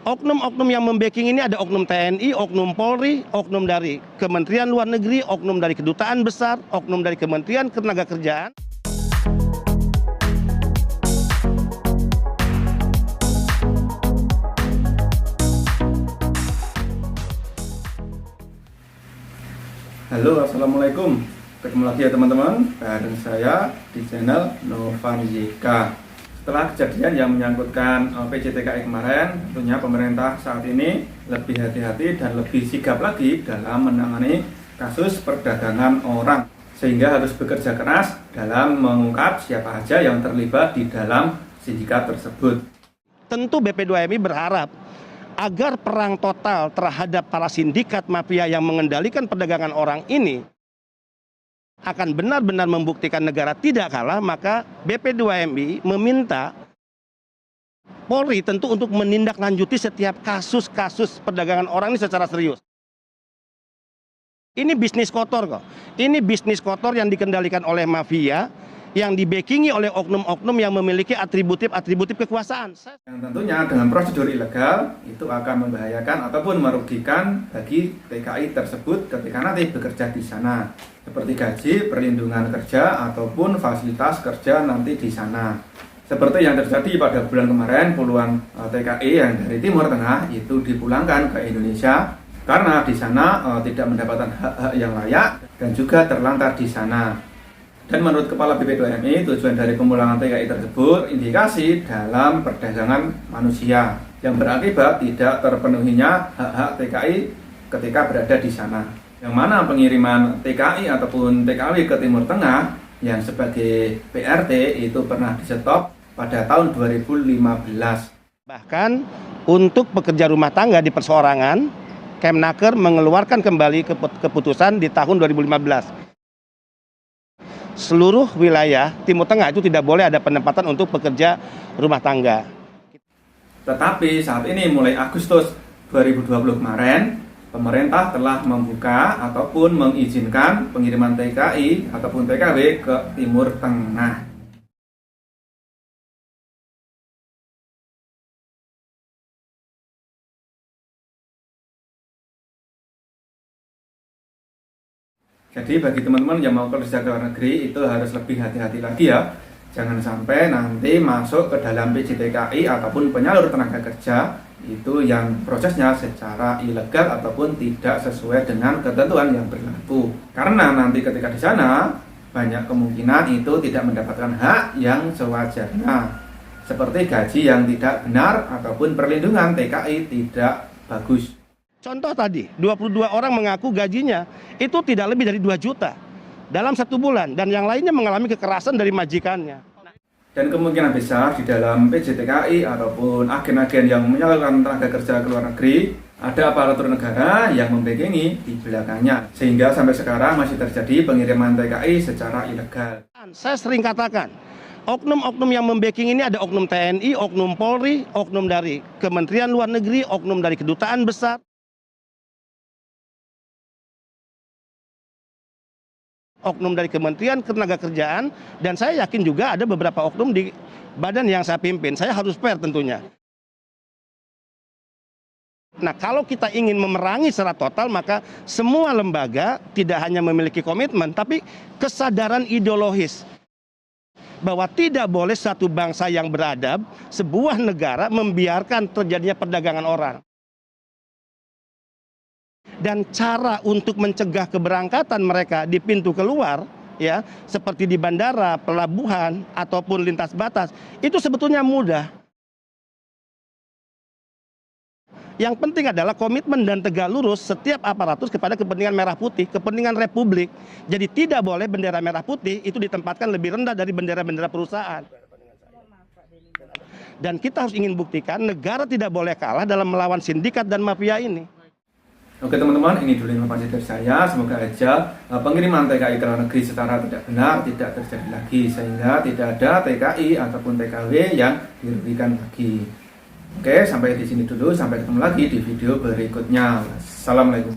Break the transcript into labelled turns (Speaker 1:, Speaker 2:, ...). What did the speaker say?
Speaker 1: Oknum-oknum yang membacking ini ada oknum TNI, oknum Polri, oknum dari Kementerian Luar Negeri, oknum dari Kedutaan Besar, oknum dari Kementerian Ketenagakerjaan.
Speaker 2: Halo, assalamualaikum. Ketemu lagi ya teman-teman, bareng saya di channel Novan YK. Setelah kejadian yang menyangkutkan PJTKI kemarin, tentunya pemerintah saat ini lebih hati-hati dan lebih sigap lagi dalam menangani kasus perdagangan orang, sehingga harus bekerja keras dalam mengungkap siapa saja yang terlibat di dalam sindikat tersebut.
Speaker 1: Tentu BP2MI berharap agar perang total terhadap para sindikat mafia yang mengendalikan perdagangan orang ini akan benar-benar membuktikan negara tidak kalah, maka BP2MI meminta Polri tentu untuk menindaklanjuti setiap kasus-kasus perdagangan orang ini secara serius. Ini bisnis kotor kok. Ini bisnis kotor yang dikendalikan oleh mafia, yang dibackingi oleh oknum-oknum yang memiliki atributif kekuasaan.
Speaker 2: Yang tentunya dengan prosedur ilegal itu akan membahayakan ataupun merugikan bagi TKI tersebut ketika nanti bekerja di sana, seperti gaji, perlindungan kerja ataupun fasilitas kerja nanti di sana. Seperti yang terjadi pada bulan kemarin, puluhan TKI yang dari Timur Tengah itu dipulangkan ke Indonesia karena di sana tidak mendapatkan hak-hak yang layak dan juga terlantar di sana. Dan menurut Kepala BP2MI, tujuan dari pemulangan TKI tersebut indikasi dalam perdagangan manusia yang berakibat tidak terpenuhinya hak-hak TKI ketika berada di sana. Yang mana pengiriman TKI ataupun TKW ke Timur Tengah yang sebagai PRT itu pernah di-stop pada tahun 2015.
Speaker 1: Bahkan untuk pekerja rumah tangga di perseorangan, Kemnaker mengeluarkan kembali keputusan di tahun 2015. Seluruh wilayah Timur Tengah itu tidak boleh ada penempatan untuk pekerja rumah tangga.
Speaker 2: Tetapi saat ini mulai Agustus 2020 kemarin, pemerintah telah membuka ataupun mengizinkan pengiriman TKI ataupun TKW ke Timur Tengah. Jadi bagi teman-teman yang mau kerja ke luar negeri itu harus lebih hati-hati lagi ya. Jangan sampai nanti masuk ke dalam PJTKI ataupun penyalur tenaga kerja itu yang prosesnya secara ilegal ataupun tidak sesuai dengan ketentuan yang berlaku. Karena nanti ketika di sana banyak kemungkinan itu tidak mendapatkan hak yang sewajarnya. Seperti gaji yang tidak benar ataupun perlindungan TKI tidak bagus.
Speaker 1: Contoh tadi, 22 orang mengaku gajinya itu tidak lebih dari 2 juta dalam 1 bulan. Dan yang lainnya mengalami kekerasan dari majikannya.
Speaker 2: Dan kemungkinan besar di dalam PJTKI ataupun agen-agen yang menyalurkan tenaga kerja ke luar negeri, ada aparatur negara yang membackingi di belakangnya. Sehingga sampai sekarang masih terjadi pengiriman TKI secara ilegal.
Speaker 1: Saya sering katakan, oknum-oknum yang membacking ini ada oknum TNI, oknum Polri, oknum dari Kementerian Luar Negeri, oknum dari Kedutaan Besar, oknum dari Kementerian Ketenagakerjaan, dan saya yakin juga ada beberapa oknum di badan yang saya pimpin. Saya harus fair tentunya. Nah, kalau kita ingin memerangi secara total, maka semua lembaga tidak hanya memiliki komitmen, tapi kesadaran ideologis bahwa tidak boleh satu bangsa yang beradab, sebuah negara membiarkan terjadinya perdagangan orang. Dan cara untuk mencegah keberangkatan mereka di pintu keluar, ya, seperti di bandara, pelabuhan, ataupun lintas batas, itu sebetulnya mudah. Yang penting adalah komitmen dan tegak lurus setiap aparatus kepada kepentingan merah putih, kepentingan republik. Jadi tidak boleh bendera merah putih itu ditempatkan lebih rendah dari bendera-bendera perusahaan. Dan kita harus ingin buktikan negara tidak boleh kalah dalam melawan sindikat dan mafia ini.
Speaker 2: Oke teman-teman, ini dulu informasi dari saya. Semoga aja pengiriman TKI ke luar negeri secara tidak benar tidak terjadi lagi, sehingga tidak ada TKI ataupun TKW yang dirugikan lagi. Oke, sampai di sini dulu. Sampai ketemu lagi di video berikutnya. Assalamualaikum.